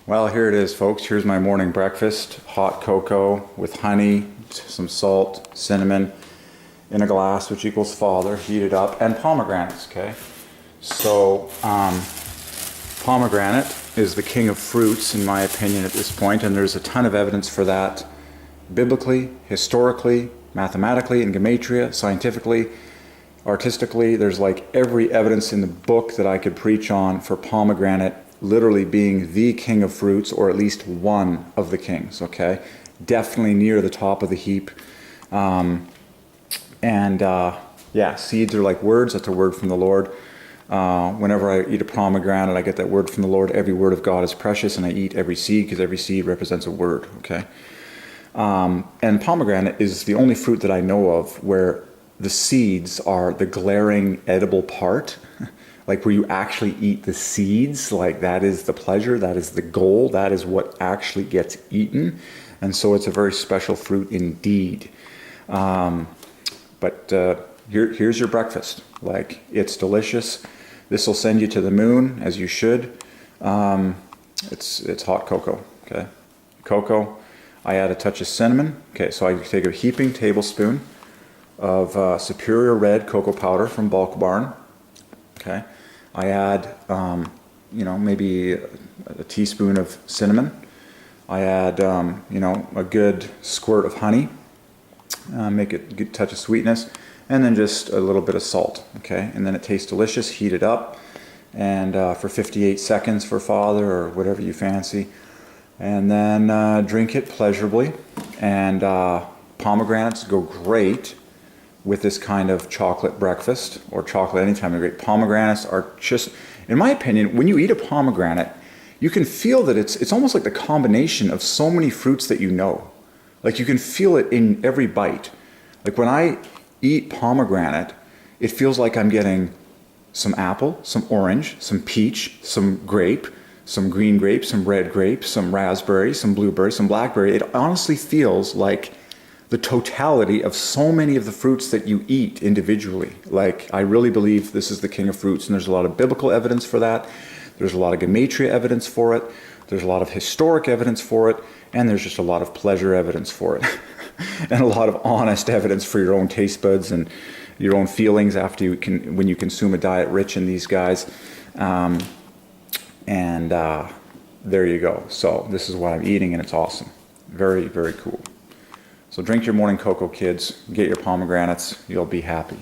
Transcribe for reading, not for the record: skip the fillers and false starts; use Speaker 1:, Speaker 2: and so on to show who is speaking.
Speaker 1: Well, here it is, folks. Here's my morning breakfast. Hot cocoa with honey, some salt, cinnamon in a glass, which equals Father, heated up, and pomegranates, okay? So, pomegranate is the king of fruits, in my opinion, at this point, and there's a ton of evidence for that biblically, historically, mathematically, in Gematria, scientifically, artistically. There's like every evidence in the book that I could preach on for pomegranate literally being the king of fruits, or at least one of the kings, okay? Definitely near the top of the heap. Yeah, seeds are like words. That's a word from the Lord. Whenever I eat a pomegranate, I get that word from the Lord. Every word of God is precious, and I eat every seed because every seed represents a word, okay? And pomegranate is the only fruit that I know of where the seeds are the glaring edible part, like where you actually eat the seeds, like that is the pleasure, that is the goal, that is what actually gets eaten. And so it's a very special fruit indeed. Here's your breakfast. Like, it's delicious. This will send you to the moon, as you should. It's hot cocoa, okay? Cocoa. I add a touch of cinnamon. Okay, so I take a heaping tablespoon of Superior Red cocoa powder from Bulk Barn. Okay, I add, maybe a teaspoon of cinnamon. I add, a good squirt of honey. Make it a good touch of sweetness, and then just a little bit of salt. Okay, and then it tastes delicious. Heat it up, and for 58 seconds for Father or whatever you fancy. And then drink it pleasurably. And pomegranates go great with this kind of chocolate breakfast, or chocolate anytime. They're great. Pomegranates are just, in my opinion, when you eat a pomegranate, you can feel that it's almost like the combination of so many fruits that you know. Like, you can feel it in every bite. Like, when I eat pomegranate, it feels like I'm getting some apple, some orange, some peach, some grape, some green grape, some red grape, some raspberry, some blueberry, some blackberry. It honestly feels like the totality of so many of the fruits that you eat individually. Like, I really believe this is the king of fruits, and there's a lot of biblical evidence for that. There's a lot of Gematria evidence for it. There's a lot of historic evidence for it, and there's just a lot of pleasure evidence for it. And a lot of honest evidence for your own taste buds and your own feelings after when you consume a diet rich in these guys. There you go. So this is what I'm eating, and it's awesome. Very, very cool. So drink your morning cocoa, kids. Get your pomegranates. You'll be happy.